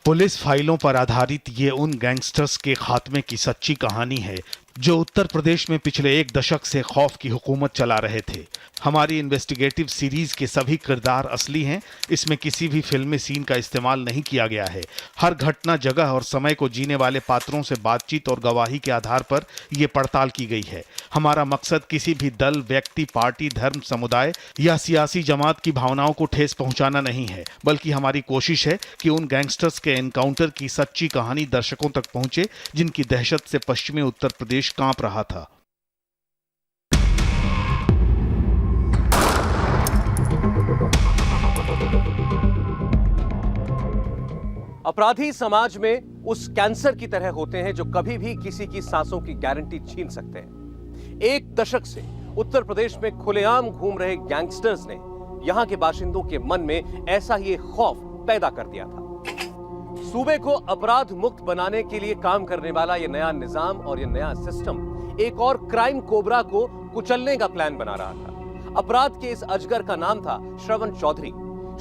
Police फाइलों पर आधारित ये उन गैंगस्टर्स के खात्मे की सच्ची कहानी है जो उत्तर प्रदेश में पिछले एक दशक से खौफ की हुकूमत चला रहे थे। हमारी इन्वेस्टिगेटिव सीरीज के सभी किरदार असली हैं। इसमें किसी भी फिल्मी सीन का इस्तेमाल नहीं किया गया है। हर घटना, जगह और समय को जीने वाले पात्रों से बातचीत और गवाही के आधार पर यह पड़ताल की गई है। हमारा मकसद किसी भी दल, व्यक्ति, पार्टी, धर्म, समुदाय या सियासी जमात की भावनाओं को ठेस पहुंचाना नहीं है, बल्कि हमारी कोशिश है कि उन गैंगस्टर्स के एनकाउंटर की सच्ची कहानी दर्शकों तक पहुंचे जिनकी दहशत से पश्चिमी उत्तर प्रदेश कांप रहा था। अपराधी समाज में उस कैंसर की तरह होते हैं जो कभी भी किसी की सांसों की गारंटी छीन सकते हैं। एक दशक से उत्तर प्रदेश में खुलेआम घूम रहे गैंगस्टर्स ने यहां के बाशिंदों के मन में ऐसा ही खौफ पैदा कर दिया था। सूबे को अपराध मुक्त बनाने के लिए काम करने वाला यह नया निजाम और यह नया सिस्टम एक और क्राइम कोबरा को कुचलने का प्लान बना रहा था। अपराध के इस अजगर का नाम था श्रवण चौधरी।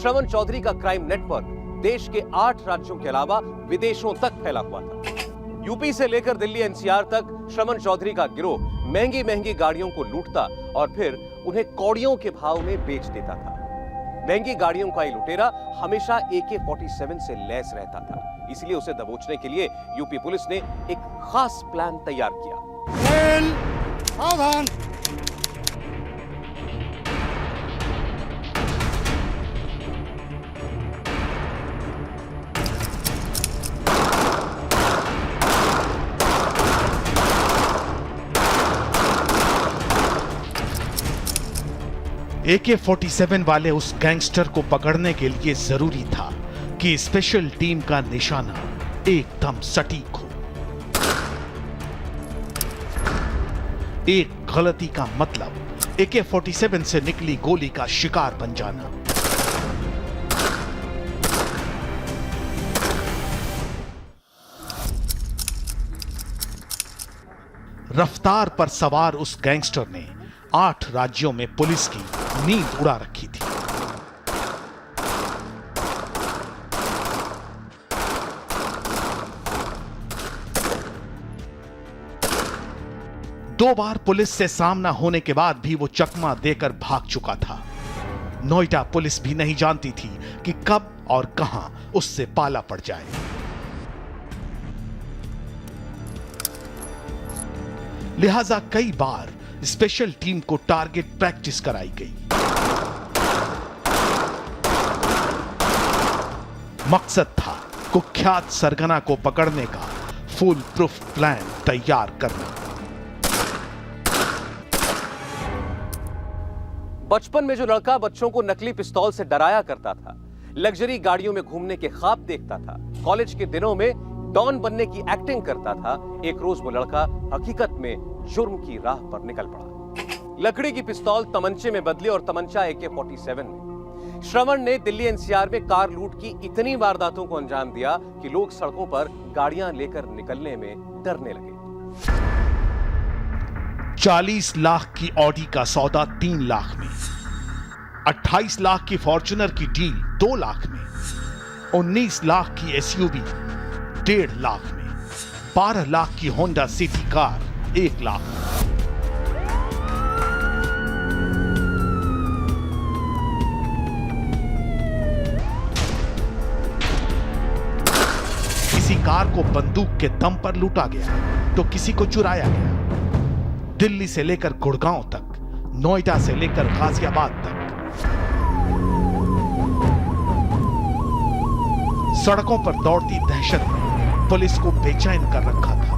श्रवण चौधरी का क्राइम नेटवर्क देश के 8 राज्यों के अलावा विदेशों तक फैला हुआ था। यूपी से लेकर दिल्ली एनसीआर तक श्रवण चौधरी का गिरोह महंगी महंगी गाड़ियों को लूटता और फिर उन्हें कौड़ियों के भाव में बेच देता था। महंगी गाड़ियों का ये लुटेरा हमेशा AK-47 से लैस रहता था, इसलिए उसे दबोचने के लिए यूपी पुलिस ने एक खास प्लान तैयार किया। सावधान। AK-47 वाले उस गैंगस्टर को पकड़ने के लिए जरूरी था कि स्पेशल टीम का निशाना एकदम सटीक हो। एक गलती का मतलब AK-47 से निकली गोली का शिकार बन जाना। रफ्तार पर सवार उस गैंगस्टर ने 8 राज्यों में पुलिस की नींद उड़ा रखी थी। दो बार पुलिस से सामना होने के बाद भी वो चकमा देकर भाग चुका था। नोएडा पुलिस भी नहीं जानती थी कि कब और कहां उससे पाला पड़ जाए। लिहाजा कई बार स्पेशल टीम को टारगेट प्रैक्टिस कराई गई। मकसद था कुख्यात सरगना को पकड़ने का फुल प्रूफ प्लान तैयार करना। बचपन में जो लड़का बच्चों को नकली पिस्तौल से डराया करता था, लग्जरी गाड़ियों में घूमने के ख्वाब देखता था, कॉलेज के दिनों में डॉन बनने की एक्टिंग करता था, एक रोज वो लड़का हकीकत में जुर्म की राह पर निकल पड़ा। लकड़ी की पिस्तौल तमंचे में बदली और तमंचा AK-47 में। श्रवण ने दिल्ली एनसीआर में कार लूट की इतनी वारदातों को अंजाम दिया कि लोग सड़कों पर गाड़ियां लेकर निकलने में डरने लगे। 40 लाख की ऑडी का सौदा 3 लाख में, 28 लाख की फॉर्च्यूनर की डील 2 लाख में, 19 लाख की SUV 1.5 लाख में, 12 लाख की होंडा सिटी कार 1 लाख में। किसी कार को बंदूक के दम पर लूटा गया तो किसी को चुराया गया। दिल्ली से लेकर गुड़गांव तक, नोएडा से लेकर गाजियाबाद तक, सड़कों पर दौड़ती दहशत ने पुलिस को बेचैन कर रखा था।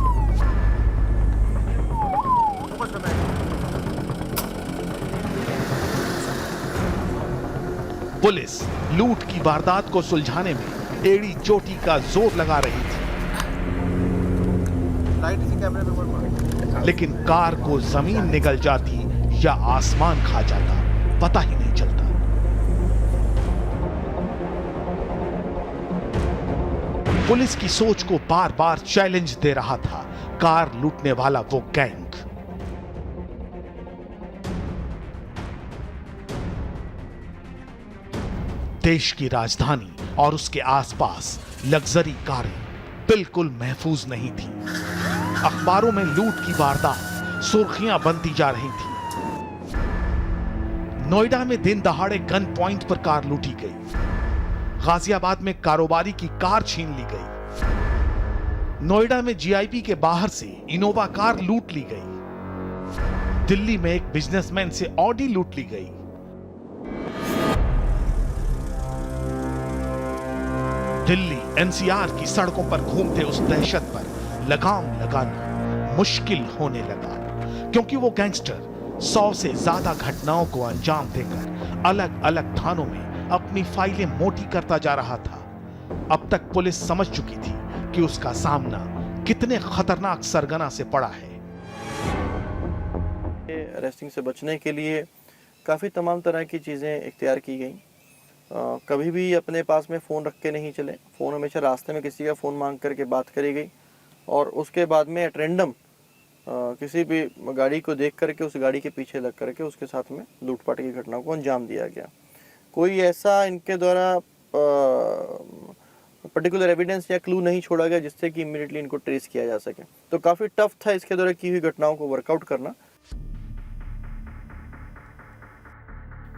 पुलिस लूट की वारदात को सुलझाने में एड़ी चोटी का जोर लगा रही थी, लेकिन कार को जमीन निगल जाती या आसमान खा जाता, पता ही नहीं चलता। पुलिस की सोच को बार बार चैलेंज दे रहा था कार लूटने वाला वो गैंग। देश की राजधानी और उसके आसपास लग्जरी कारें बिल्कुल महफूज नहीं थी। अखबारों में लूट की वारदात सुर्खियां बनती जा रही थी। नोएडा में दिन दहाड़े गन पॉइंट पर कार लूटी गई। गाजियाबाद में कारोबारी की कार छीन ली गई। नोएडा में जीआईबी के बाहर से इनोवा कार लूट ली गई। दिल्ली में एक बिजनेसमैन से ऑडी लूट ली गई। दिल्ली एनसीआर की सड़कों पर घूमते उस दहशत पर लगाम लगाना मुश्किल होने लगा, क्योंकि वो गैंगस्टर 100 से ज्यादा घटनाओं को अंजाम देकर अलग अलग थानों में अपनी फाइलें मोटी करता जा रहा था। अब तक पुलिस समझ चुकी थी कि उसका सामना कितने खतरनाक सरगना से पड़ा है। अरेस्टिंग से बचने के लिए काफ़ी तमाम तरह की चीज़ें इख्तियार की गई। कभी भी अपने पास में फ़ोन रख के नहीं चले। फ़ोन हमेशा रास्ते में किसी का फ़ोन मांग करके बात करी गई और उसके बाद में एट रैंडम किसी भी गाड़ी को देख करके उस गाड़ी के पीछे लग करके उसके साथ में लूटपाट की घटना को अंजाम दिया गया। कोई ऐसा इनके द्वारा पर्टिकुलर एविडेंस या क्लू नहीं छोड़ा गया जिससे कि इमीडिएटली इनको ट्रेस किया जा सके। तो काफ़ी टफ था इसके द्वारा की हुई घटनाओं को वर्कआउट करना।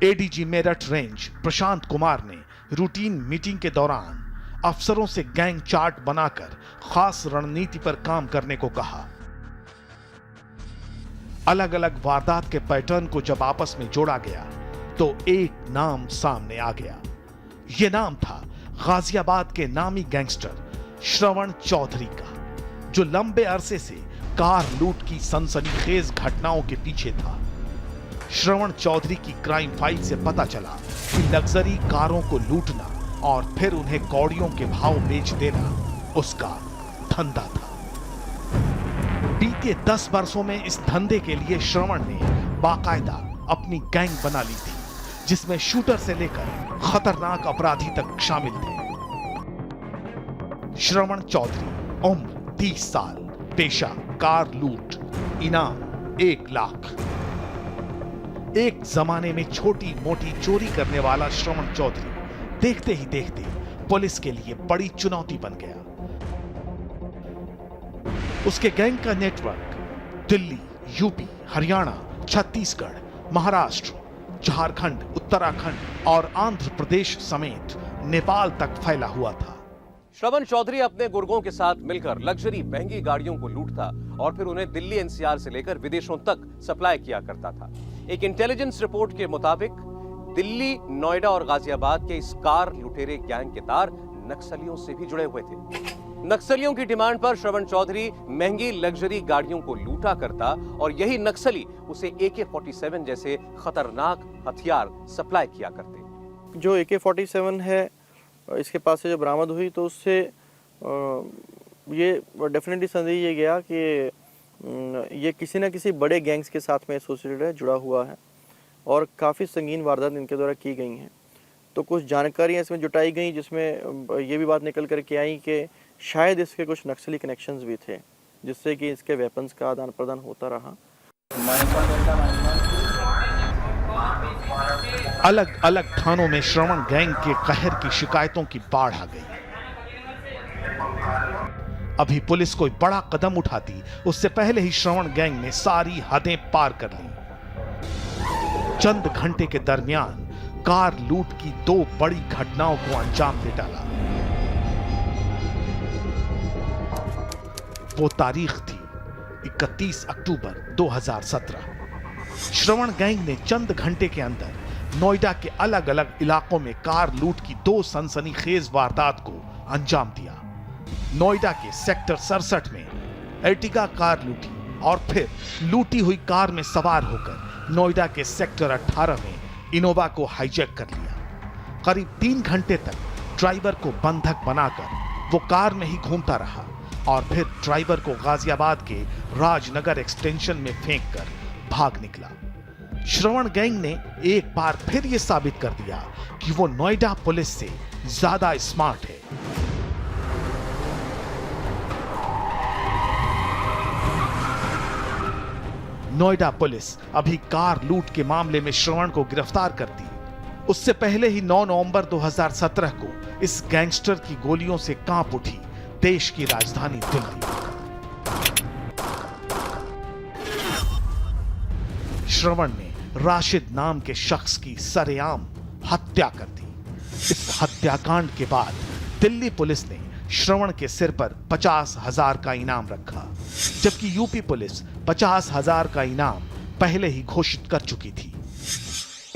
एडीजी मेरठ रेंज प्रशांत कुमार ने रूटीन मीटिंग के दौरान अफसरों से गैंग चार्ट बनाकर खास रणनीति पर काम करने को कहा। अलग अलग वारदात के पैटर्न को जब आपस में जोड़ा गया तो एक नाम सामने आ गया। यह नाम था गाजियाबाद के नामी गैंगस्टर श्रवण चौधरी का, जो लंबे अरसे से कार लूट की सनसनीखेज घटनाओं के पीछे था। श्रवण चौधरी की क्राइम फाइल से पता चला कि लग्जरी कारों को लूटना और फिर उन्हें कौड़ियों के भाव बेच देना उसका धंधा था। बीते 10 वर्षों में इस धंधे के लिए श्रवण ने बाकायदा अपनी गैंग बना ली थी, जिसमें शूटर से लेकर खतरनाक अपराधी तक शामिल थे। श्रवण चौधरी, उम्र 30 साल, पेशा कार लूट, इनाम 1 लाख। एक जमाने में छोटी मोटी चोरी करने वाला श्रवण चौधरी देखते ही देखते पुलिस के लिए बड़ी चुनौती बन गया। उसके गैंग का नेटवर्क दिल्ली, यूपी, हरियाणा, छत्तीसगढ़, महाराष्ट्र, झारखंड, उत्तराखंड और आंध्र प्रदेश समेत नेपाल तक फैला हुआ था। श्रवण चौधरी अपने गुर्गों के साथ मिलकर लग्जरी महंगी गाड़ियों को लूटता और फिर उन्हें दिल्ली एनसीआर से लेकर विदेशों तक सप्लाई किया करता था। एक इंटेलिजेंस रिपोर्ट के मुताबिक दिल्ली, नोएडा और गाजियाबाद के इस कार लुटेरे गैंग के तार नक्सलियों से भी जुड़े हुए थे। नक्सलियों की डिमांड पर श्रवण चौधरी महंगी लग्जरी गाड़ियों को लूटा करता और यही नक्सली उसे AK-47 जैसे खतरनाक हथियार सप्लाई किया करते। जो AK-47 है इसके पास से जो बरामद हुई तो उससे ये डेफिनेटली संदेह ये गया कि ये किसी न किसी बड़े गैंग्स के साथ में एसोसिएटेड है, जुड़ा हुआ है और काफ़ी संगीन वारदात इनके द्वारा की गई हैं। तो कुछ जानकारियाँ इसमें जुटाई गई जिसमें ये भी बात निकल कर के आई कि शायद इसके कुछ नक्सली कनेक्शंस भी थे, जिससे कि इसके वेपन्स का आदान प्रदान होता रहा। अलग अलग थानों में श्रवण गैंग के कहर की शिकायतों की बाढ़ आ गई। अभी पुलिस कोई बड़ा कदम उठाती उससे पहले ही श्रवण गैंग ने सारी हदें पार कर ली। चंद घंटे के दरमियान कार लूट की 2 बड़ी घटनाओं को अंजाम दे डाला। वो तारीख थी 31 अक्टूबर 2017। श्रवण गैंग ने चंद घंटे के अंदर नोएडा के अलग अलग इलाकों में कार लूट की 2 सनसनीखेज वारदात को अंजाम दिया। नोएडा के सेक्टर 67 में एर्टिगा कार लूटी और फिर लूटी हुई कार में सवार होकर नोएडा के सेक्टर 18 में इनोवा को हाईजैक कर लिया। करीब 3 घंटे तक ड्राइवर को बंधक बनाकर वो कार में ही घूमता रहा और फिर ड्राइवर को गाजियाबाद के राजनगर एक्सटेंशन में फेंक कर भाग निकला। श्रवण गैंग ने एक बार फिर यह साबित कर दिया कि वो नोएडा पुलिस से ज्यादा स्मार्ट है। नोएडा पुलिस अभी कार लूट के मामले में श्रवण को गिरफ्तार करती उससे पहले ही 9 नवंबर 2017 को इस गैंगस्टर की गोलियों से कांप उठी देश की राजधानी दिल्ली। श्रवण ने राशिद नाम के शख्स की सरेआम हत्या कर दी। इस हत्याकांड के बाद दिल्ली पुलिस ने श्रवण के सिर पर 50,000 का इनाम रखा, जबकि यूपी पुलिस 50,000 का इनाम पहले ही घोषित कर चुकी थी।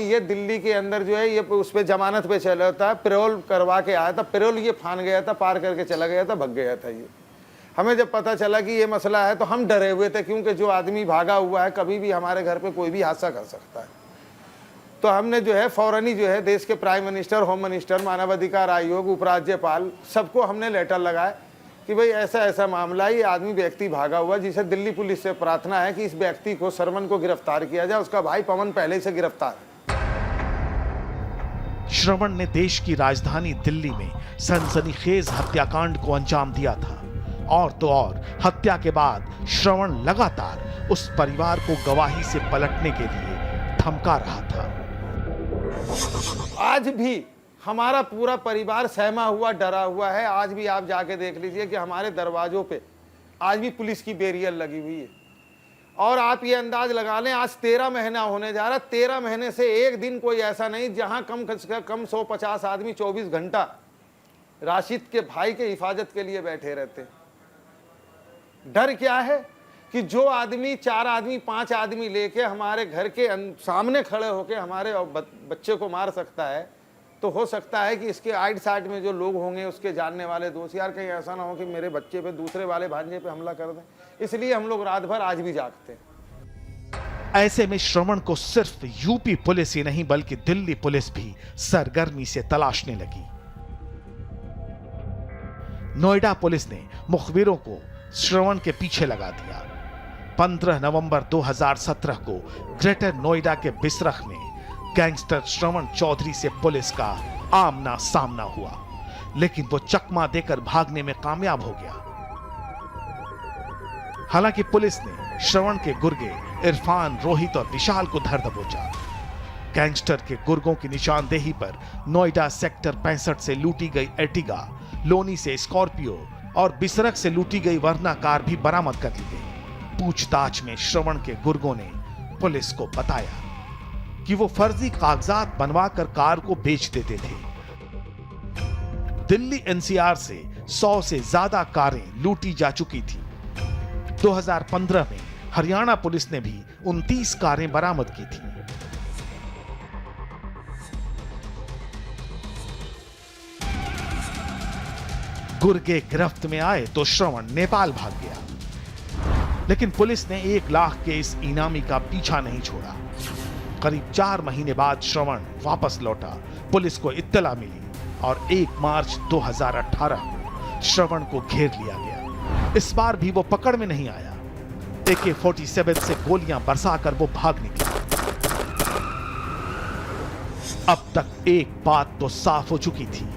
ये दिल्ली के अंदर जो है ये उस पे जमानत पे चला था, पेरोल करवा के आया था, पेरोल ये फान गया था, पार करके चला गया था, भग गया था। ये हमें जब पता चला कि ये मसला है तो हम डरे हुए थे, क्योंकि जो आदमी भागा हुआ है कभी भी हमारे घर पे कोई भी हादसा कर सकता है। तो हमने जो है फौरन ही जो है देश के प्राइम मिनिस्टर, होम मिनिस्टर, मानवाधिकार आयोग, उपराज्यपाल, सबको हमने लेटर लगाए कि भाई ऐसा ऐसा मामला, ये आदमी व्यक्ति भागा हुआ, जिसे दिल्ली पुलिस से प्रार्थना है कि इस व्यक्ति को, श्रवण को गिरफ्तार किया जाए। उसका भाई पवन पहले से गिरफ्तार है। श्रवण ने देश की राजधानी दिल्ली में सनसनीखेज हत्याकांड को अंजाम दिया था, और तो और हत्या के बाद श्रवण लगातार उस परिवार को गवाही से पलटने के लिए धमका रहा था। आज भी हमारा पूरा परिवार सहमा हुआ, डरा हुआ है। आज भी आप जाके देख लीजिए कि हमारे दरवाजों पे आज भी पुलिस की बैरियर लगी हुई है। और आप ये अंदाज लगा लें, आज 13 महीना होने जा रहा, 13 महीने से एक दिन कोई ऐसा नहीं जहां कम 150 आदमी 24 घंटा राशिद के भाई के हिफाजत के लिए बैठे रहते। डर क्या है कि जो आदमी 4 आदमी 5 आदमी लेके हमारे घर के सामने खड़े होके हमारे बच्चे को मार सकता है, तो हो सकता है कि इसके आइड साइड में जो लोग होंगे, उसके जानने वाले दोस्त, यार कहीं ऐसा ना हो कि मेरे बच्चे पे, दूसरे वाले भांजे पे हमला कर दें। इसलिए हम लोग रात भर आज भी जागते हैं। ऐसे में श्रवण को सिर्फ यूपी पुलिस ही नहीं बल्कि दिल्ली पुलिस भी सरगर्मी से तलाशने लगी। नोएडा पुलिस ने मुखबिरों को श्रवण के पीछे लगा दिया। 15 नवंबर 2017 को ग्रेटर नोएडा के बिसरख में गैंगस्टर श्रवण चौधरी से पुलिस का आमना सामना हुआ, लेकिन वो चकमा देकर भागने में कामयाब हो गया। हालांकि पुलिस ने श्रवण के गुर्गे इरफान, रोहित और विशाल को धर दबोचा। गैंगस्टर के गुर्गों की निशानदेही पर नोएडा सेक्टर 65 से लूटी गई एर्टिगा, लोनी से स्कॉर्पियो और बिसरख से लूटी गई वर्ना कार भी बरामद कर ली गई। पूछताछ में श्रवण के गुर्गों ने पुलिस को बताया कि वो फर्जी कागजात बनवाकर कार को बेच देते थे। दिल्ली एनसीआर से 100 से ज्यादा कारें लूटी जा चुकी थी। 2015 में हरियाणा पुलिस ने भी 29 कारें बरामद की थी। गुर्गे गिरफ्त में आए तो श्रवण नेपाल भाग गया, लेकिन पुलिस ने 1 लाख के इस इनामी का पीछा नहीं छोड़ा। करीब 4 महीने बाद श्रवण वापस लौटा। पुलिस को इत्तला मिली और 1 मार्च 2018 को श्रवण को घेर लिया गया। इस बार भी वो पकड़ में नहीं आया। AK-47 से गोलियां बरसाकर वो भाग निकला। अब तक एक बात तो साफ हो चुकी थी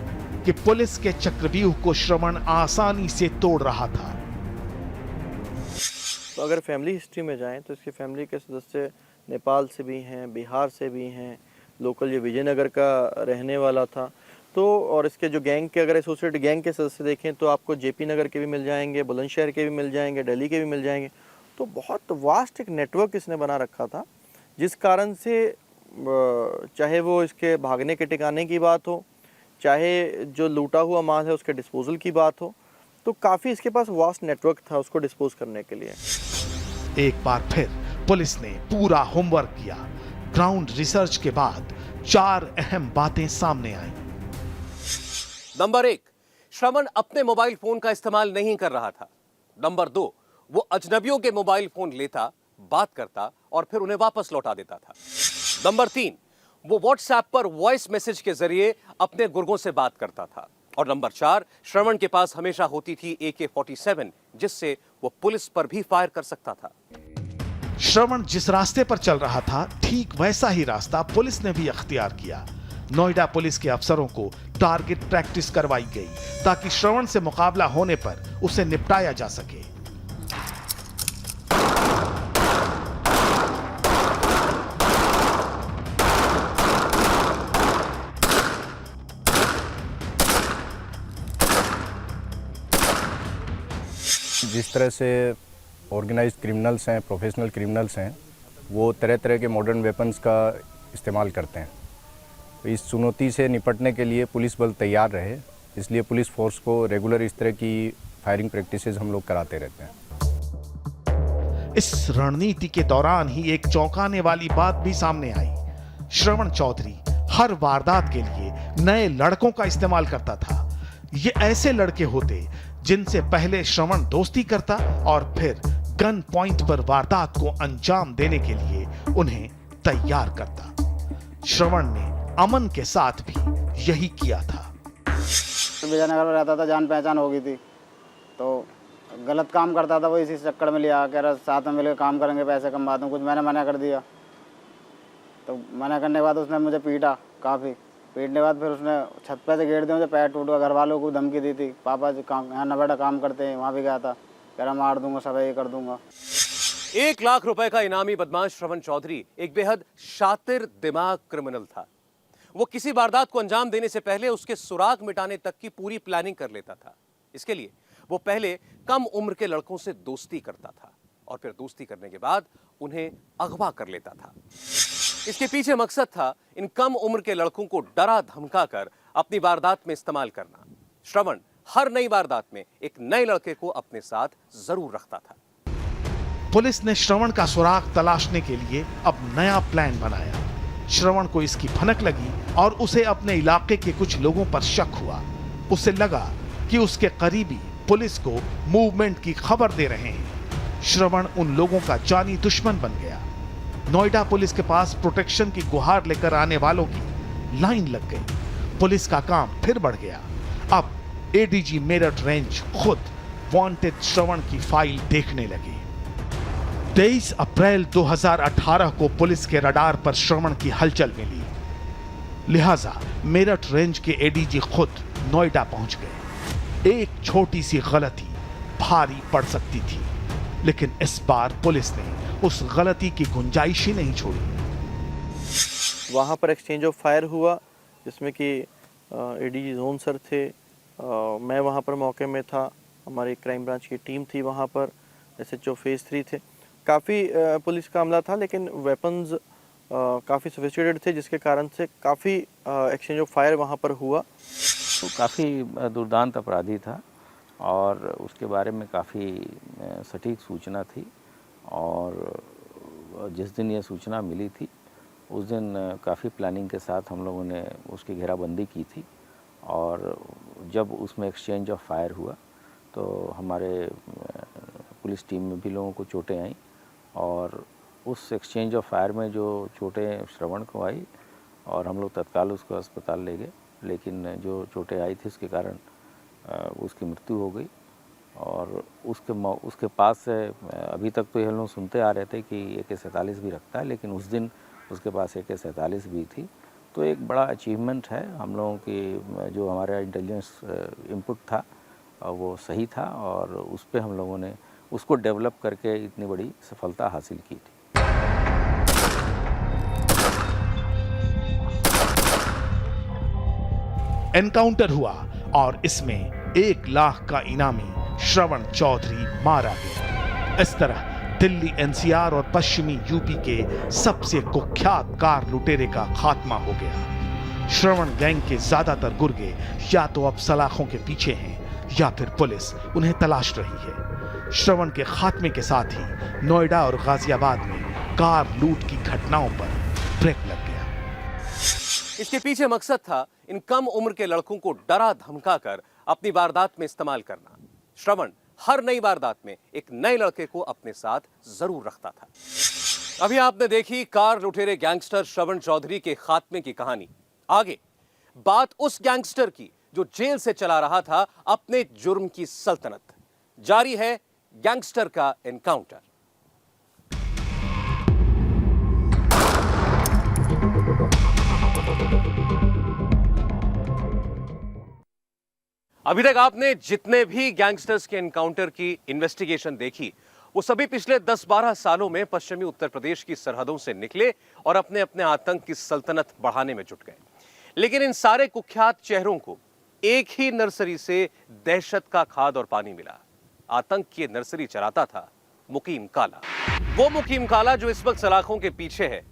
कि पुलिस के चक्रव्यूह को श्रवण आसानी से तोड़ रहा था। तो अगर फैमिली हिस्ट्री में जाएं तो इसकी फैमिली के सदस्य नेपाल से भी हैं, बिहार से भी हैं, लोकल ये विजयनगर का रहने वाला था। तो और इसके जो गैंग के, अगर एसोसिएट गैंग के सदस्य देखें तो आपको JP नगर के भी मिल जाएंगे, बुलंदशहर के भी मिल जाएंगे, दिल्ली के भी मिल जाएंगे। तो बहुत वास्ट एक नेटवर्क इसने बना रखा था, जिस कारण से चाहे वो इसके भागने के ठिकाने की बात हो, चाहे जो लूटा हुआ माल है उसके डिस्पोजल की बात हो, तो काफ़ी इसके पास वास्ट नेटवर्क था उसको डिस्पोज करने के लिए। एक बार फिर पुलिस ने पूरा होमवर्क किया। ग्राउंड रिसर्च के बाद 4 अहम बातें सामने आई। नंबर 1, श्रवण अपने मोबाइल फोन का इस्तेमाल नहीं कर रहा था। नंबर 2, वो अजनबियों के मोबाइल फोन लेता, बात करता और फिर उन्हें वापस लौटा देता था। नंबर 3, वो व्हाट्सएप पर वॉइस मैसेज के जरिए अपने गुर्गों से बात करता था। और नंबर 4, श्रवण के पास हमेशा होती थी AK-47, जिससे वो पुलिस पर भी फायर कर सकता था। श्रवण जिस रास्ते पर चल रहा था, ठीक वैसा ही रास्ता पुलिस ने भी अख्तियार किया। नोएडा पुलिस के अफसरों को टारगेट प्रैक्टिस करवाई गई ताकि श्रवण से मुकाबला होने पर उसे निपटाया जा सके। जिस तरह से ऑर्गेनाइज्ड क्रिमिनल्स हैं, प्रोफेशनल क्रिमिनल्स हैं, वो तरह तरह के मॉडर्न वेपन्स का इस्तेमाल करते हैं। तो इस चुनौती से निपटने के लिए पुलिस बल तैयार रहे, इसलिए पुलिस फोर्स को रेगुलर इस तरह की फायरिंग प्रैक्टिसेस हम लोग कराते रहते हैं। इस रणनीति के दौरान ही एक चौंकाने वाली बात भी सामने आई। श्रवण चौधरी हर वारदात के लिए नए लड़कों का इस्तेमाल करता था। ये ऐसे लड़के होते जिनसे पहले श्रवण दोस्ती करता और फिर गन पॉइंट पर वारदात को अंजाम देने के लिए उन्हें तैयार करता। श्रवण ने अमन के साथ भी यही किया था। विजयनगर में रहता था, जान पहचान हो गई थी, तो गलत काम करता था, वो इसी चक्कर में लिया, कह रहा साथ में मिलकर काम करेंगे, पैसे कमा दूँ। कुछ मैंने मना कर दिया, तो मना करने के बाद उसने मुझे पीटा काफ़ी। पीटने के बाद फिर उसने छत पे से गिर दिया, मुझे पैर टूट गया। घर वालों को धमकी दी थी, पापा जी यहाँ न बेटा काम करते हैं, वहाँ भी गया था, कह रहा मार दूंगा, सब ये कर दूंगा। 1 लाख रुपए का इनामी बदमाश श्रवण चौधरी एक बेहद शातिर दिमाग क्रिमिनल था। वो किसी वारदात को अंजाम देने से पहले उसके सुराग मिटाने तक की पूरी प्लानिंग कर लेता था। इसके लिए वो पहले कम उम्र के लड़कों से दोस्ती करता था और फिर दोस्ती करने के बाद उन्हें अगवा कर लेता था। इसके पीछे मकसद था इन कम उम्र के लड़कों को डरा धमका कर अपनी वारदात में इस्तेमाल करना। श्रवण हर नई वारदात में एक नए लड़के को अपने साथ जरूर रखता था। पुलिस ने श्रवण का सुराग तलाशने के लिए अब नया प्लान बनाया। श्रवण को इसकी भनक लगी और उसे अपने इलाके के कुछ लोगों पर शक हुआ। उसे लगा कि उसके करीबी पुलिस को मूवमेंट की खबर दे रहे हैं। श्रवण उन लोगों का जानी दुश्मन बन गया। नोएडा पुलिस के पास प्रोटेक्शन की गुहार लेकर आने वालों की लाइन लग गई। पुलिस का काम फिर बढ़ गया। अब एडीजी मेरठ रेंज खुद वांटेड श्रवण की फाइल देखने लगे। 23 अप्रैल 2018 को पुलिस के रडार पर श्रवण की हलचल मिली, लिहाजा मेरठ रेंज के एडीजी खुद नोएडा पहुंच गए। एक छोटी सी गलती भारी पड़ सकती थी, लेकिन इस बार पुलिस ने उस गलती की गुंजाइश ही नहीं छोड़ी। वहाँ पर एक्सचेंज ऑफ फायर हुआ, जिसमें कि एडीजी जोन सर थे, मैं वहाँ पर मौके में था, हमारी क्राइम ब्रांच की टीम थी वहाँ पर, एसएचओ फेज 3 थे। काफ़ी पुलिस का हमला था, लेकिन वेपन्स काफ़ी सोफिस्टिकेटेड थे, जिसके कारण से काफ़ी एक्सचेंज ऑफ फायर वहाँ पर हुआ। तो काफ़ी दुर्दांत अपराधी था और उसके बारे में काफ़ी सटीक सूचना थी, और जिस दिन ये सूचना मिली थी उस दिन काफ़ी प्लानिंग के साथ हम लोगों ने उसकी घेराबंदी की थी। और जब उसमें एक्सचेंज ऑफ फायर हुआ तो हमारे पुलिस टीम में भी लोगों को चोटें आईं, और उस एक्सचेंज ऑफ फायर में जो चोटें श्रवण को आई और हम लोग तत्काल उसको अस्पताल ले गए, लेकिन जो चोटें आई थी उसके कारण उसकी मृत्यु हो गई। और उसके पास से अभी तक तो ये लोग सुनते आ रहे थे कि AK-47 भी रखता है, लेकिन उस दिन उसके पास AK-47 भी थी। तो एक बड़ा अचीवमेंट है हम लोगों की, जो हमारा इंटेलिजेंस इनपुट था वो सही था, और उस पर हम लोगों ने उसको डेवलप करके इतनी बड़ी सफलता हासिल की थी। एनकाउंटर हुआ और इसमें 1 लाख का इनामी श्रवण चौधरी मारा गया। इस तरह दिल्ली NCR और पश्चिमी यूपी के सबसे कुख्यात कार लुटेरे का खात्मा हो गया। श्रवण गैंग के ज्यादातर गुर्गे या तो अब सलाखों के पीछे हैं या फिर पुलिस उन्हें तलाश रही है। श्रवण के खात्मे के साथ ही नोएडा और गाजियाबाद में कार लूट की घटनाओं पर ब्रेक लग गया। इसके पीछे मकसद था इन कम उम्र के लड़कों को डरा धमका कर अपनी वारदात में इस्तेमाल करना। श्रवण हर नई वारदात में एक नए लड़के को अपने साथ जरूर रखता था। अभी आपने देखी कार लुटेरे गैंगस्टर श्रवण चौधरी के खात्मे की कहानी। आगे बात उस गैंगस्टर की जो जेल से चला रहा था अपने जुर्म की सल्तनत। जारी है गैंगस्टर का एनकाउंटर। अभी तक आपने जितने भी गैंगस्टर्स के एनकाउंटर की इन्वेस्टिगेशन देखी, वो सभी पिछले 10-12 सालों में पश्चिमी उत्तर प्रदेश की सरहदों से निकले और अपने अपने आतंक की सल्तनत बढ़ाने में जुट गए। लेकिन इन सारे कुख्यात चेहरों को एक ही नर्सरी से दहशत का खाद और पानी मिला। आतंक की नर्सरी चलाता था मुकीम काला। वो मुकीम काला जो इस वक्त सलाखों के पीछे है।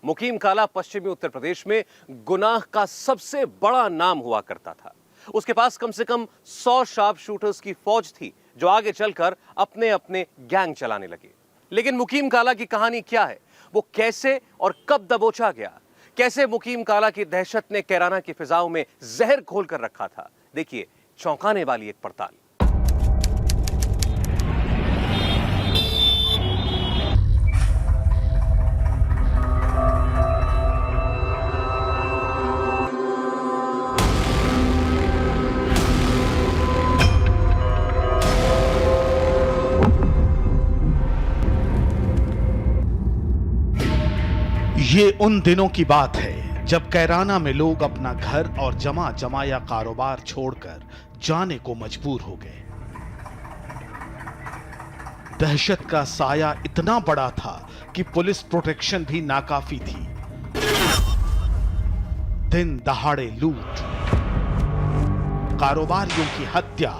मुकीम काला पश्चिमी उत्तर प्रदेश में गुनाह का सबसे बड़ा नाम हुआ करता था। उसके पास कम से कम 100 शार्प शूटर्स की फौज थी जो आगे चलकर अपने अपने गैंग चलाने लगे। लेकिन मुकीम काला की कहानी क्या है, वो कैसे और कब दबोचा गया, कैसे मुकीम काला की दहशत ने कैराना की फिजाओं में जहर घोल कर रखा था, देखिए चौंकाने वाली एक पड़ताल। ये उन दिनों की बात है जब कैराना में लोग अपना घर और जमा जमाया कारोबार छोड़कर जाने को मजबूर हो गए। दहशत का साया इतना बड़ा था कि पुलिस प्रोटेक्शन भी नाकाफी थी। दिन दहाड़े लूट, कारोबारियों की हत्या,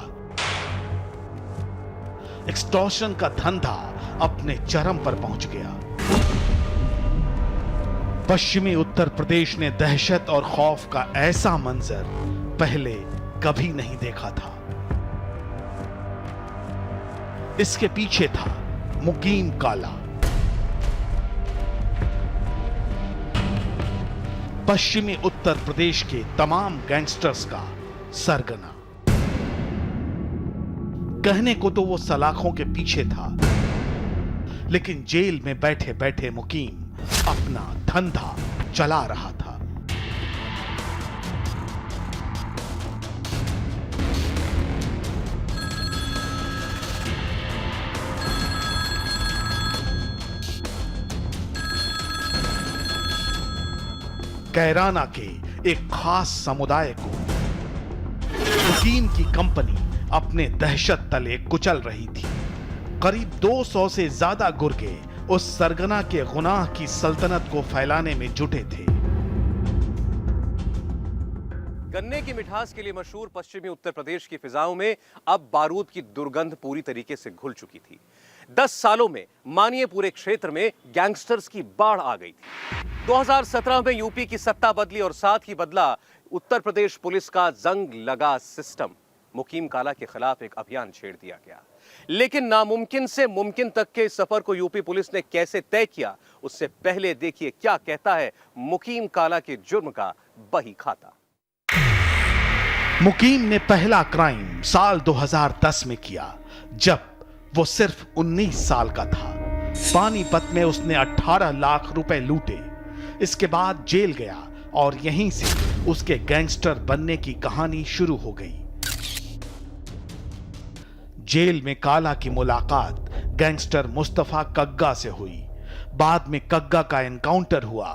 एक्सटॉर्शन का धंधा अपने चरम पर पहुंच गया। पश्चिमी उत्तर प्रदेश ने दहशत और खौफ का ऐसा मंजर पहले कभी नहीं देखा था। इसके पीछे था मुकीम काला, पश्चिमी उत्तर प्रदेश के तमाम गैंगस्टर्स का सरगना। कहने को तो वो सलाखों के पीछे था, लेकिन जेल में बैठे बैठे मुकीम अपना धंधा चला रहा था। कैराना के एक खास समुदाय को मुकीम की कंपनी अपने दहशत तले कुचल रही थी। करीब 200 से ज्यादा गुर्गे उस सरगना के गुनाह की सल्तनत को फैलाने में जुटे थे। गन्ने की मिठास के लिए मशहूर पश्चिमी उत्तर प्रदेश की फिजाओं में अब बारूद की दुर्गंध पूरी तरीके से घुल चुकी थी। 10 सालों में मानिए पूरे क्षेत्र में गैंगस्टर्स की बाढ़ आ गई थी। 2017 में यूपी की सत्ता बदली और साथ ही बदला उत्तर प्रदेश पुलिस का जंग लगा सिस्टम। मुकीम काला के खिलाफ एक अभियान छेड़ दिया गया, लेकिन नामुमकिन से मुमकिन तक के इस सफर को यूपी पुलिस ने कैसे तय किया, उससे पहले देखिए क्या कहता है मुकीम काला के जुर्म का बही खाता। मुकीम ने पहला क्राइम साल 2010 में किया, जब वो सिर्फ 19 साल का था। पानीपत में उसने 18 लाख रुपए लूटे। इसके बाद जेल गया और यहीं से उसके गैंगस्टर बनने की कहानी शुरू हो गई। जेल में काला की मुलाकात गैंगस्टर मुस्तफा कग्गा से हुई। बाद में कग्गा का एनकाउंटर हुआ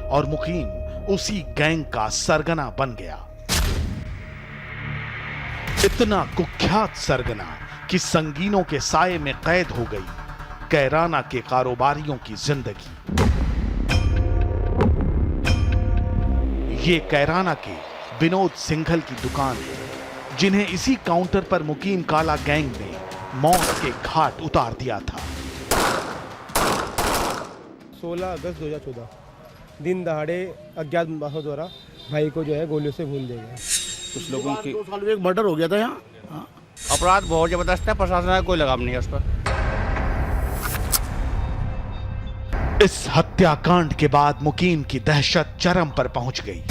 और मुकीम उसी गैंग का सरगना बन गया। इतना कुख्यात सरगना कि संगीनों के साये में कैद हो गई कैराना के कारोबारियों की जिंदगी। ये कैराना के विनोद सिंघल की दुकान है, जिन्हें इसी काउंटर पर मुकीम काला गैंग ने मौत के घाट उतार दिया था। 16 अगस्त 2014 दिन दहाड़े अज्ञात वाहनों द्वारा भाई को जो है गोलियों से भून दिया गया। कुछ लोगों की 2 साल में एक मर्डर हो गया था यहाँ। अपराध बहुत जबरदस्त है, प्रशासन का कोई लगाम नहीं है उस पर। इस हत्याकांड के बाद मुकीम की दहशत चरम पर पहुंच गई।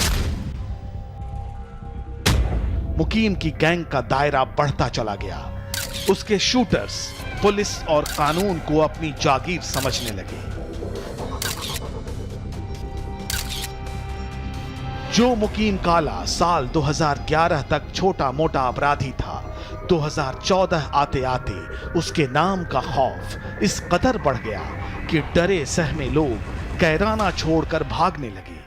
मुकीम की गैंग का दायरा बढ़ता चला गया। उसके शूटर्स पुलिस और कानून को अपनी जागीर समझने लगे। जो मुकीम काला साल 2011 तक छोटा मोटा अपराधी था, 2014 आते आते उसके नाम का खौफ इस कदर बढ़ गया कि डरे सहमे लोग कैराना छोड़कर भागने लगे।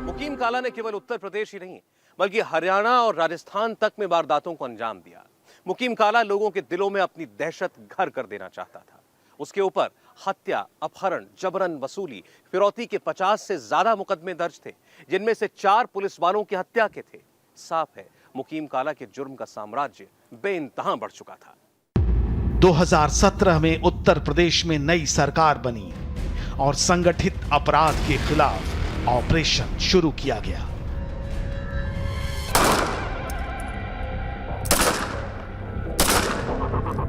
मुकीम काला ने केवल उत्तर प्रदेश ही नहीं बल्कि हरियाणा और राजस्थान तक में वारदातों को अंजाम दिया। मुकीम काला लोगों के दिलों में अपनी दहशत घर कर देना चाहता था उसके ऊपर हत्या, अपहरण, जबरन वसूली, फिरौती के 50 से ज्यादा मुकदमे दर्ज थे, जिनमें से 4 पुलिस वालों की हत्या के थे। साफ है, मुकीम काला के जुर्म का साम्राज्य बेइंतहा बढ़ चुका था। 2017 में उत्तर प्रदेश में नई सरकार बनी और संगठित अपराध के खिलाफ ऑपरेशन शुरू किया गया।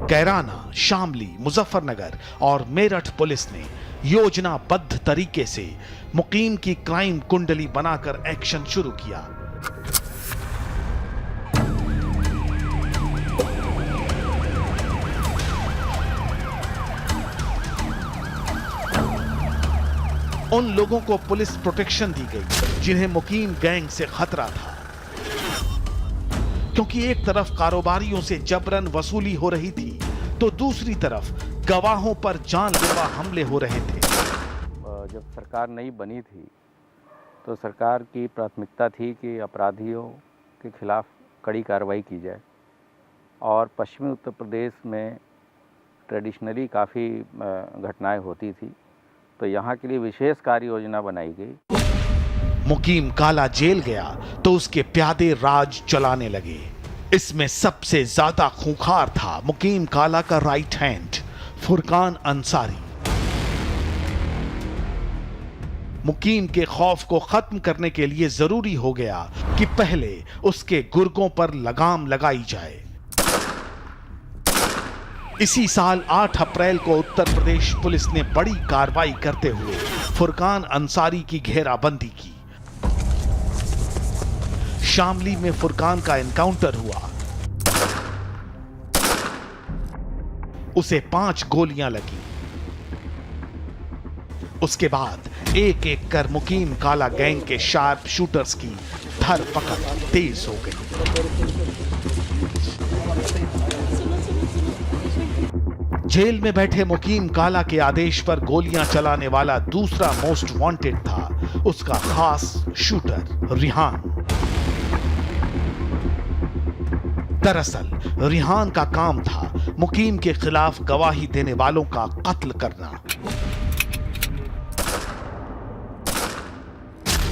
कैराना, शामली, मुजफ्फरनगर और मेरठ पुलिस ने योजनाबद्ध तरीके से मुकीम की क्राइम कुंडली बनाकर एक्शन शुरू किया। उन लोगों को पुलिस प्रोटेक्शन दी गई जिन्हें मुकीम गैंग से खतरा था, क्योंकि एक तरफ कारोबारियों से जबरन वसूली हो रही थी तो दूसरी तरफ गवाहों पर जानलेवा हमले हो रहे थे। जब सरकार नई बनी थी तो सरकार की प्राथमिकता थी कि अपराधियों के खिलाफ कड़ी कार्रवाई की जाए और पश्चिमी उत्तर प्रदेश में ट्रेडिशनली काफ़ी घटनाएं होती थी, तो यहाँ के लिए विशेष कार्य योजना बनाई गई। मुकीम काला जेल गया तो उसके प्यादे राज चलाने लगे। इसमें सबसे ज्यादा खूंखार था मुकीम काला का राइट हैंड फुरकान अंसारी। मुकीम के खौफ को खत्म करने के लिए जरूरी हो गया कि पहले उसके गुर्गों पर लगाम लगाई जाए। इसी साल 8 अप्रैल को उत्तर प्रदेश पुलिस ने बड़ी कार्रवाई करते हुए फुरकान अंसारी की घेराबंदी की। शामली में फुरकान का एनकाउंटर हुआ। उसे 5 गोलियां लगी। उसके बाद एक एक कर मुकीम काला गैंग के शार्प शूटर्स की धरपकड़ तेज हो गई। जेल में बैठे मुकीम काला के आदेश पर गोलियां चलाने वाला दूसरा मोस्ट वांटेड था उसका खास शूटर रिहान। दरअसल रिहान का काम था मुकीम के खिलाफ गवाही देने वालों का कत्ल करना।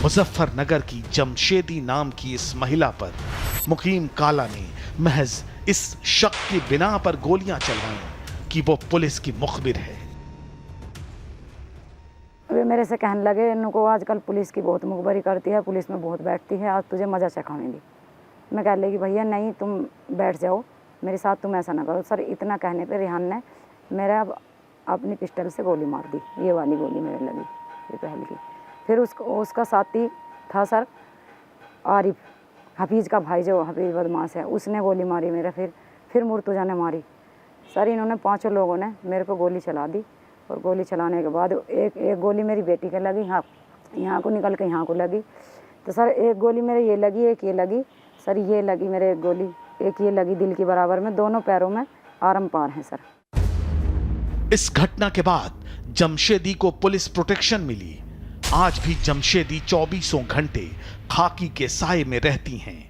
मुजफ्फरनगर की जमशेदी नाम की इस महिला पर मुकीम काला ने महज इस शक की बिना पर गोलियां चलवाई कि वो पुलिस की मुखबिर है। वे मेरे से कहने लगे, इनको आजकल पुलिस की बहुत मुखबरी करती है, पुलिस में बहुत बैठती है, आज तुझे मजा चखाऊंगी। मैं कह लगी भैया नहीं, तुम बैठ जाओ मेरे साथ, तुम ऐसा ना करो। सर इतना कहने पे रिहान ने मेरा अपनी पिस्टल से गोली मार दी। ये वाली गोली मेरे लगी, ये पहले की। फिर उसका साथी था सर आरिफ, हफीज़ का भाई, जो हफीज़ बदमाश है, उसने गोली मारी मेरा। फिर मुर्तुजा ने मारी। सर इन्होंने 5 लोगों ने मेरे को गोली चला दी और गोली चलाने के बाद एक गोली मेरी बेटी के लगी, यहाँ को निकल के यहाँ को लगी। तो सर एक गोली मेरे ये लगी, एक ये लगी, सर ये लगी मेरे एक गोली, एक ये लगी दिल के बराबर में, दोनों पैरों में आरम पार हैं सर। इस घटना के बाद जमशेदी को पुलिस प्रोटेक्शन मिली। आज भी जमशेदी 24 घंटे खाकी के साए में रहती हैं।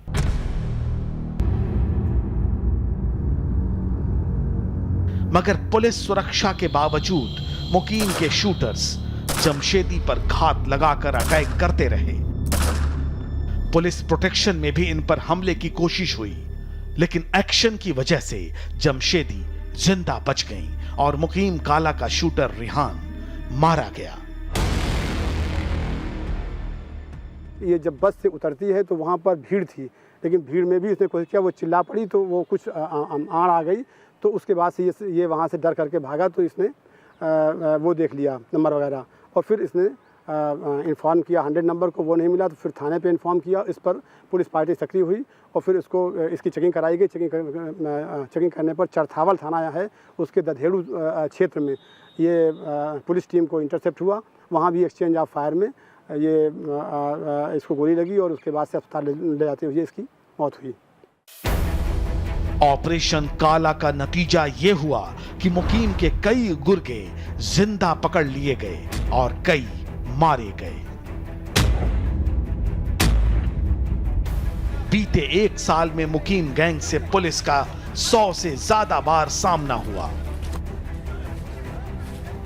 मगर पुलिस सुरक्षा के बावजूद मुकीम के शूटर्स जमशेदी पर घात लगाकर अटैक करते रहे। पुलिस प्रोटेक्शन में भी इन पर हमले की कोशिश हुई, लेकिन एक्शन की वजह से जमशेदी जिंदा बच गई और मुकीम काला का शूटर रिहान मारा गया। ये जब बस से उतरती है तो वहाँ पर भीड़ थी, लेकिन भीड़ में भी उसने कोशिश किया, वो चिल्ला पड़ी तो वो कुछ आड़ आ गई, तो उसके बाद से ये वहाँ से डर करके भागा। तो इसने वो देख लिया नंबर वगैरह और फिर इसने इन्फॉर्म किया 100 नंबर को, वो नहीं मिला तो फिर थाने पे इन्फॉर्म किया। इस पर पुलिस पार्टी सक्रिय हुई और फिर इसकी चेकिंग कराई गई। चेकिंग करने पर चरथावल थाना है उसके दधेड़ू क्षेत्र में ये पुलिस टीम को इंटरसेप्ट हुआ। वहाँ भी एक्सचेंज ऑफ फायर में ये इसको गोली लगी और उसके बाद से अस्पताल ले जाते हुए इसकी मौत हुई। ऑपरेशन काला का नतीजा ये हुआ कि मुकीम के कई गुर्गे जिंदा पकड़ लिए गए और कई मारे गए। बीते 1 साल में मुकीम गैंग से पुलिस का 100 से ज्यादा बार सामना हुआ।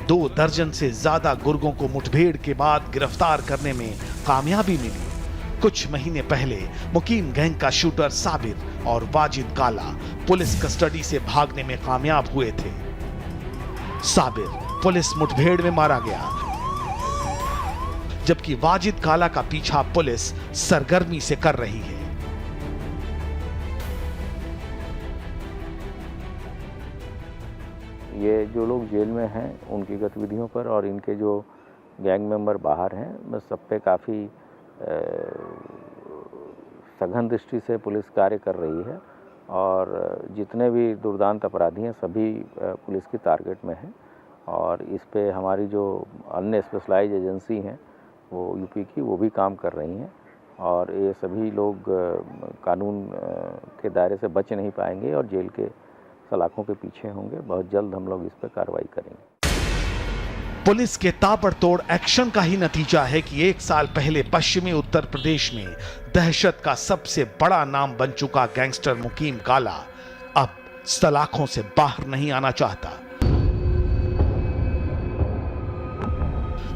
2 दर्जन से ज्यादा गुर्गों को मुठभेड़ के बाद गिरफ्तार करने में कामयाबी मिली। कुछ महीने पहले मुकीम गैंग का शूटर साबिर और वाजिद काला पुलिस कस्टडी से भागने में कामयाब हुए थे। साबिर पुलिस मुठभेड़ में मारा गया, जबकि वाजिद काला का पीछा पुलिस सरगर्मी से कर रही है। ये जो लोग जेल में हैं उनकी गतिविधियों पर और इनके जो गैंग मेंबर बाहर हैं, बस सब पे काफ़ी सघन दृष्टि से पुलिस कार्य कर रही है और जितने भी दुर्दांत अपराधी हैं सभी पुलिस की टारगेट में हैं। और इस पे हमारी जो अन्य स्पेशलाइज एजेंसी हैं वो यूपी की, वो भी काम कर रही हैं और ये सभी लोग कानून के दायरे से बच नहीं पाएंगे और जेल के सलाखों के पीछे होंगे। बहुत जल्द हम लोग इस पर कार्रवाई करेंगे। पुलिस के ताबड़तोड़ एक्शन का ही नतीजा है कि 1 साल पहले पश्चिमी उत्तर प्रदेश में दहशत का सबसे बड़ा नाम बन चुका गैंगस्टर मुकीम काला अब सलाखों से बाहर नहीं आना चाहता।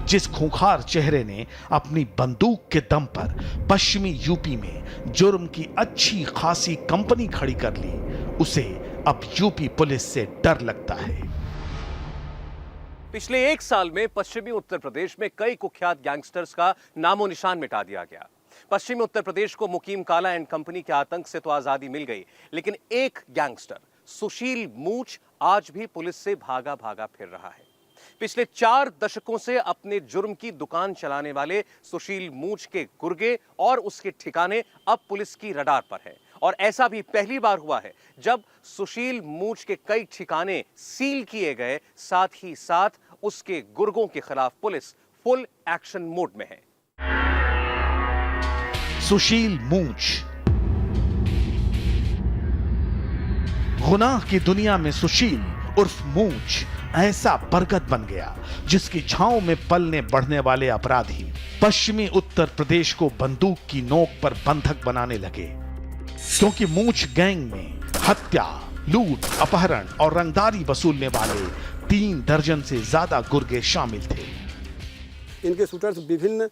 जिस खूंखार चेहरे ने अपनी बंदूक के दम पर पश्चिमी यूपी में जुर्म की अच्छी खासी कंपनी खड़ी कर ली, उसे अब यूपी पुलिस से डर लगता है। पिछले 1 साल में पश्चिमी उत्तर प्रदेश में कई कुख्यात गैंगस्टर्स का नामो निशान मिटा दिया गया। पश्चिमी उत्तर प्रदेश को मुकीम काला एंड कंपनी के आतंक से तो आजादी मिल गई, लेकिन एक गैंगस्टर सुशील मूच आज भी पुलिस से भागा भागा फिर रहा है। पिछले 4 दशकों से अपने जुर्म की दुकान चलाने वाले सुशील मूच के गुर्गे और उसके ठिकाने अब पुलिस की रडार पर है। और ऐसा भी पहली बार हुआ है जब सुशील मूच के कई ठिकाने सील किए गए, साथ ही साथ उसके गुर्गों के खिलाफ पुलिस फुल एक्शन मोड में है। सुशील मूच गुनाह की दुनिया में सुशील उर्फ मूच ऐसा बरगद बन गया जिसकी छांव में पलने बढ़ने वाले अपराधी पश्चिमी उत्तर प्रदेश को बंदूक की नोक पर बंधक बनाने लगे, क्योंकि मूच गैंग में हत्या, लूट, अपहरण और रंगदारी वसूलने वाले 3 दर्जन से ज्यादा गुर्गे शामिल थे। इनके शूटर्स विभिन्न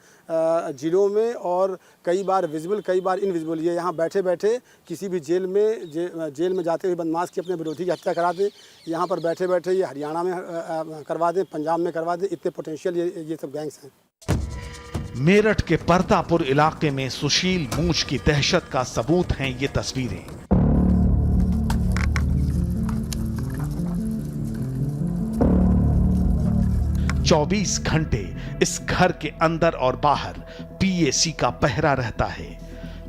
जिलों में और कई बार विजिबल कई बार इनविजिबल, ये यहाँ बैठे बैठे किसी भी जेल में जाते हुए बदमाश की अपने विरोधी की हत्या करा दें, यहाँ पर बैठे बैठे ये हरियाणा में करवा दें, पंजाब में करवा दें, इतने पोटेंशियल ये सब गैंग्स हैं। मेरठ के परतापुर इलाके में सुशील मूच की दहशत का सबूत हैं ये तस्वीरें। चौबीस घंटे इस घर के अंदर और बाहर पीएसी का पहरा रहता है।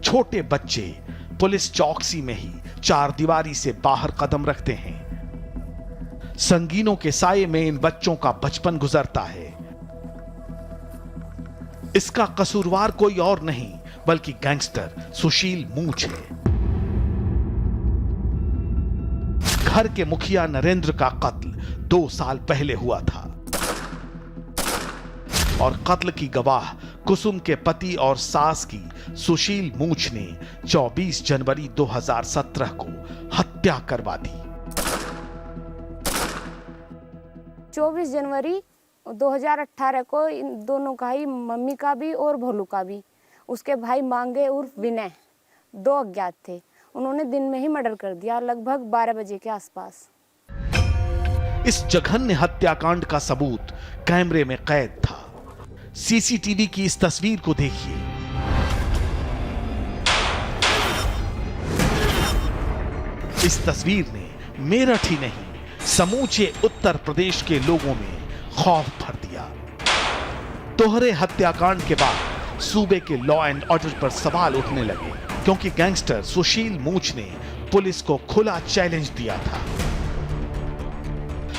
छोटे बच्चे पुलिस चौकसी में ही 4 दीवारी से बाहर कदम रखते हैं। संगीनों के साये में इन बच्चों का बचपन गुजरता है। इसका कसूरवार कोई और नहीं बल्कि गैंगस्टर सुशील मूच है। घर के मुखिया नरेंद्र का कत्ल 2 साल पहले हुआ था और कत्ल की गवाह कुसुम के पति और सास की सुशील मूच ने 24 जनवरी 2017 को हत्या करवा दी। 24 जनवरी 2018 को इन दोनों का ही, मम्मी का भी और भोलू का भी, उसके भाई मांगे उर्फ विनय, 2 अज्ञात थे। उन्होंने दिन में ही मर्डर कर दिया, लगभग 12 बजे के आसपास। इस जघन्य हत्याकांड का सबूत कैमरे में कैद था। सीसीटीवी की इस तस्वीर को देखिए। इस तस्वीर ने मेरठ ही नहीं समूचे उत्तर प्रदेश के लोगों में खौफ भर दिया। दोहरे हत्याकांड के बाद सूबे के लॉ एंड ऑर्डर पर सवाल उठने लगे, क्योंकि गैंगस्टर सुशील मूच ने पुलिस को खुला चैलेंज दिया था।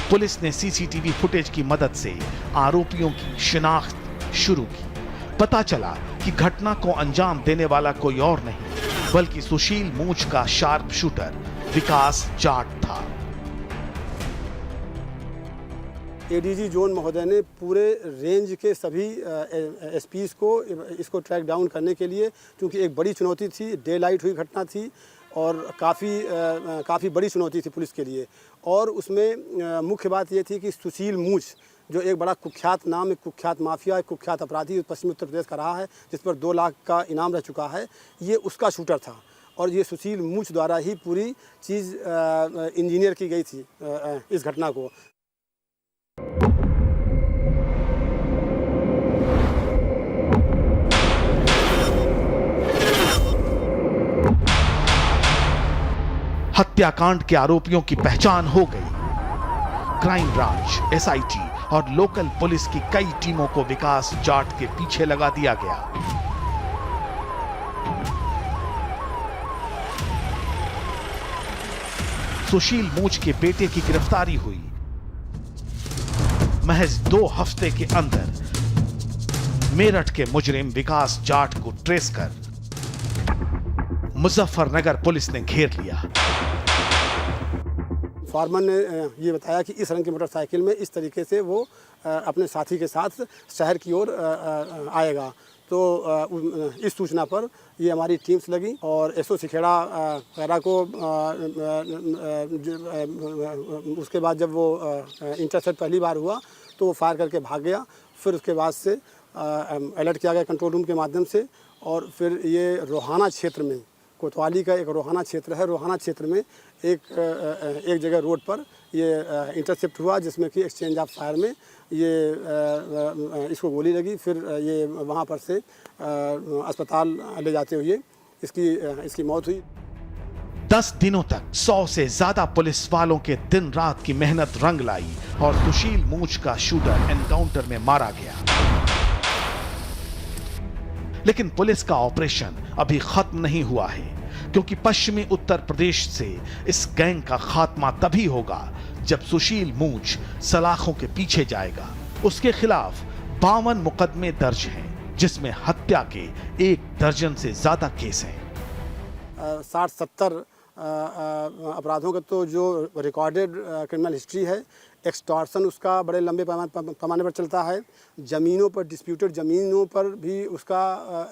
पुलिस ने सीसीटीवी फुटेज की मदद से आरोपियों की शिनाख्त शुरू की। पता चला कि घटना को अंजाम देने वाला कोई और नहीं बल्कि सुशील मूच का शार्प शूटर विकास जाट था। एडीजी जोन महोदय ने पूरे रेंज के सभी एसपीज को इसको ट्रैक डाउन करने के लिए, क्योंकि एक बड़ी चुनौती थी, डे लाइट हुई घटना थी, और काफ़ी बड़ी चुनौती थी पुलिस के लिए। और उसमें मुख्य बात ये थी कि सुशील मूछ जो एक बड़ा कुख्यात नाम, एक कुख्यात माफिया, एक कुख्यात अपराधी पश्चिमी उत्तर प्रदेश का रहा है, जिस पर 2 लाख का इनाम रह चुका है, ये उसका शूटर था। और ये सुशील मूछ द्वारा ही पूरी चीज़ इंजीनियर की गई थी इस घटना को। हत्याकांड के आरोपियों की पहचान हो गई। क्राइम ब्रांच, एसआईटी और लोकल पुलिस की कई टीमों को विकास जाट के पीछे लगा दिया गया। सुशील मूछ के बेटे की गिरफ्तारी हुई। महज 2 हफ्ते के अंदर मेरठ के मुजरिम विकास जाट को ट्रेस कर मुजफ्फरनगर पुलिस ने घेर लिया। फॉरमैन ने ये बताया कि इस रंग की मोटरसाइकिल में इस तरीके से वो अपने साथी के साथ शहर की ओर आएगा। तो इस सूचना पर ये हमारी टीम्स लगी और एसओ सिखेड़ा पैरा को उसके बाद जब वो इंटरसेप्ट पहली बार हुआ तो वो फायर करके भाग गया। फिर उसके बाद से अलर्ट किया गया कंट्रोल रूम के माध्यम से। और फिर ये रोहाना क्षेत्र में, कोतवाली का एक रोहाना क्षेत्र है, रोहाना क्षेत्र में एक जगह रोड पर ये इंटरसेप्ट हुआ, जिसमें कि एक्सचेंज ऑफ फायर में ये इसको गोली लगी। फिर ये वहाँ पर से अस्पताल ले जाते हुए इसकी मौत हुई। 10 दिनों तक 100 से ज्यादा पुलिस वालों के दिन रात की मेहनत रंग लाई और सुशील मूछ का शूटर एनकाउंटर में मारा गया। लेकिन पुलिस का ऑपरेशन अभी खत्म नहीं हुआ है, क्योंकि पश्चिमी उत्तर प्रदेश से इस गैंग का खात्मा तभी होगा जब सुशील मूछ सलाखों के पीछे जाएगा। उसके खिलाफ 52 मुकदमे दर्ज हैं, जिसमें हत्या के 1 दर्जन से ज्यादा केस हैं। 60-70 अपराधों का तो जो रिकॉर्डेड क्रिमिनल हिस्ट्री है, एक्सटॉर्शन उसका बड़े लंबे पैमाने पर चलता है। ज़मीनों पर, डिस्प्यूटेड ज़मीनों पर भी उसका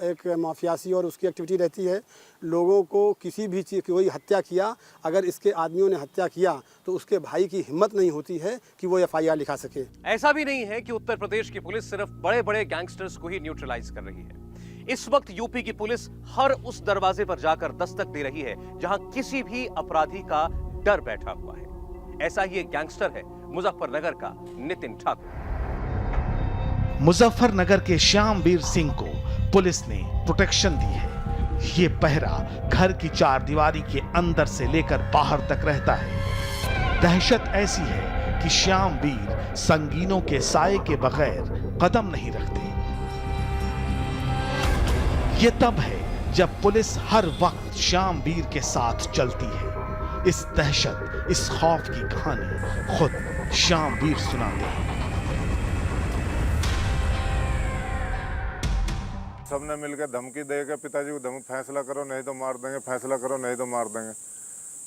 एक माफियासी और उसकी एक्टिविटी रहती है। लोगों को किसी भी चीज़ की, कोई हत्या किया, अगर इसके आदमियों ने हत्या किया तो उसके भाई की हिम्मत नहीं होती है कि वो एफआईआर लिखा सके। ऐसा भी नहीं है कि उत्तर प्रदेश की पुलिस सिर्फ बड़े बड़े गैंगस्टर्स को ही न्यूट्रलाइज कर रही है। इस वक्त यूपी की पुलिस हर उस दरवाजे पर जाकर दस्तक दे रही है जहां किसी भी अपराधी का डर बैठा हुआ है। ऐसा ही एक गैंगस्टर है मुजफ्फरनगर का नितिन ठाकुर। मुजफ्फरनगर के श्यामवीर सिंह को पुलिस ने प्रोटेक्शन दी है। ये पहरा घर की 4 दीवारी के अंदर से लेकर बाहर तक रहता है। दहशत ऐसी है कि श्यामवीर संगीनों के साए के बगैर कदम नहीं रखते। ये तब है जब पुलिस हर वक्त श्यामवीर के साथ चलती है। इस दहशत, इस खौफ की कहानी खुद श्यामवीर सुनाते हैं। सबने मिलकर धमकी देकर पिताजी को फैसला करो नहीं तो मार देंगे, फैसला करो नहीं तो मार देंगे।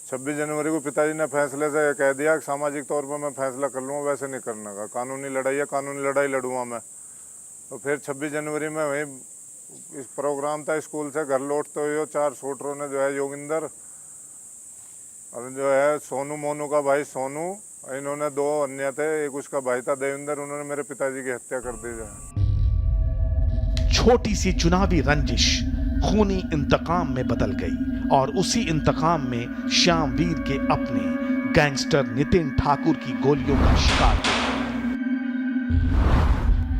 26 जनवरी को पिताजी ने फैसले से कह दिया कि सामाजिक तौर पर मैं फैसला कर लूँगा, वैसे नहीं करने का। कानूनी लड़ाई है, कानूनी लड़ाई लड़ूंगा मैं। तो फिर 26 जनवरी में वही इस प्रोग्राम था, स्कूल से घर लौटते हुए 4 शूटरों ने जो है योगिंदर और जो है सोनू, मोनू का भाई सोनू, इन्होंने 2 अन्य थे, एक उसका भाई था देविंदर, उन्होंने मेरे पिताजी की हत्या कर दी है। छोटी सी चुनावी रंजिश खूनी इंतकाम में बदल गई और उसी इंतकाम में श्यामवीर के अपने गैंगस्टर नितिन ठाकुर की गोलियों का शिकार हुआ।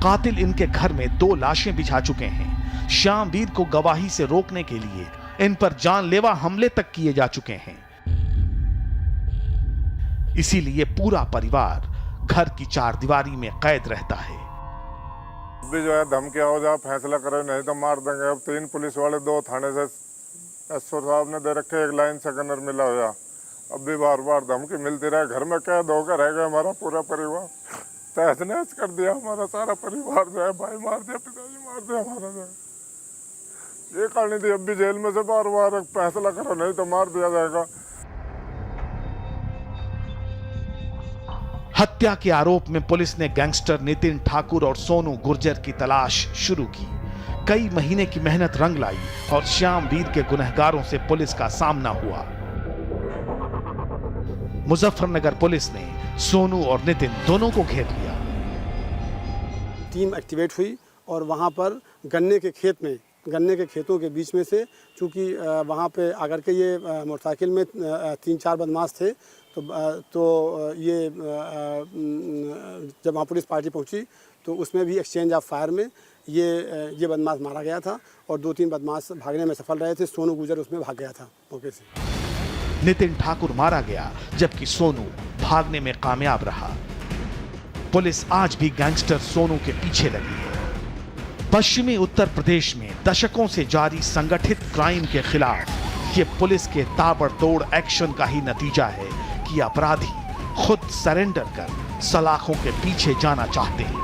कातिल इनके घर में 2 लाशें बिछा चुके हैं। श्यामवीर को गवाही से रोकने के लिए इन पर जानलेवा हमले तक किए जा चुके हैं। इसीलिए पूरा परिवार घर की 4 दीवारी में कैद रहता है। अभी जो है धमकी आओ जाओ, फैसला करो नहीं तो मार देंगे। अब 3 पुलिस वाले 2 थाने से एसओ साहब ने दे रखे, 1 लाइन सेकंडर मिला हुआ। अब भी बार बार धमकी मिलती रहे। घर में कैद होकर रह गया हमारा पूरा परिवार। तहस नहस कर दिया हमारा सारा परिवार, जो है भाई मार दिया, पिताजी मार दिया हमारा। जो ये कहानी थी। अब भी जेल में से बार बार फैसला करो नहीं तो मार दिया जाएगा। हत्या के आरोप में पुलिस ने गैंगस्टर नितिन ठाकुर और सोनू गुर्जर की तलाश शुरू की। कई महीने की मेहनत रंग लाई और श्याम वीर के गुनहगारों से पुलिस का सामना हुआ। मुजफ्फरनगर पुलिस ने सोनू और नितिन दोनों को घेर लिया। टीम एक्टिवेट हुई और वहाँ पर गन्ने के खेतों के बीच में से, चूँकि वहाँ पे अगर के ये मोटरसाइकिल में 3-4 बदमाश थे, तो ये जब वहाँ पुलिस पार्टी पहुँची तो उसमें भी एक्सचेंज ऑफ फायर में ये बदमाश मारा गया था और 2-3 बदमाश भागने में सफल रहे थे। सोनू गुजर उसमें भाग गया था मौके से। नितिन ठाकुर मारा गया जबकि सोनू भागने में कामयाब रहा। पुलिस आज भी गैंगस्टर सोनू के पीछे लगी है। पश्चिमी उत्तर प्रदेश में दशकों से जारी संगठित क्राइम के खिलाफ ये पुलिस के ताबड़तोड़ एक्शन का ही नतीजा है कि अपराधी खुद सरेंडर कर सलाखों के पीछे जाना चाहते हैं।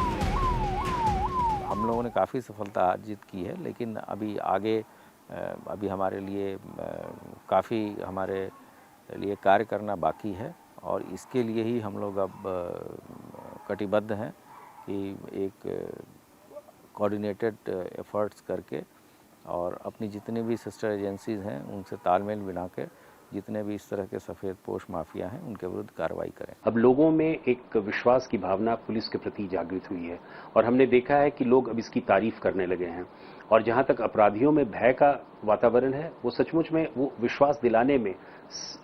हम लोगों ने काफ़ी सफलता अर्जित की है, लेकिन अभी हमारे लिए काफ़ी हमारे लिए कार्य करना बाकी है और इसके लिए ही हम लोग अब कटिबद्ध हैं कि एक कोऑर्डिनेटेड एफर्ट्स करके और अपनी जितनी भी सिस्टर एजेंसीज़ हैं उनसे तालमेल बना के जितने भी इस तरह के सफ़ेद पोश माफिया हैं उनके विरुद्ध कार्रवाई करें। अब लोगों में एक विश्वास की भावना पुलिस के प्रति जागृत हुई है और हमने देखा है कि लोग अब इसकी तारीफ करने लगे हैं और जहां तक अपराधियों में भय का वातावरण है, वो सचमुच में वो विश्वास दिलाने में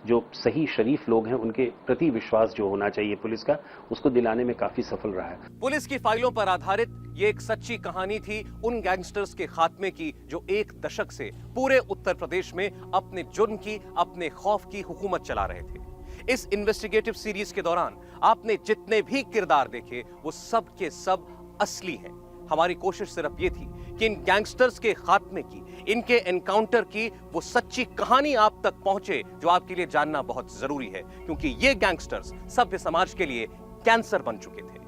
जो सही शरीफ लोग हैं उनके प्रति विश्वास जो होना चाहिए पुलिस का, उसको दिलाने में काफी सफल रहा है। पुलिस की फाइलों पर आधारित ये एक सच्ची कहानी थी उन गैंगस्टर्स के खात्मे की जो एक दशक से पूरे उत्तर प्रदेश में अपने जुर्म की, अपने खौफ की हुकूमत चला रहे थे। इस इन्वेस्टिगेटिव सीरीज के दौरान आपने जितने भी किरदार देखे वो सब के सब असली हैं। हमारी कोशिश सिर्फ ये थी कि इन गैंगस्टर्स के खात्मे की, इनके एनकाउंटर की वो सच्ची कहानी आप तक पहुंचे जो आपके लिए जानना बहुत जरूरी है, क्योंकि ये गैंगस्टर्स सभ्य समाज के लिए कैंसर बन चुके थे।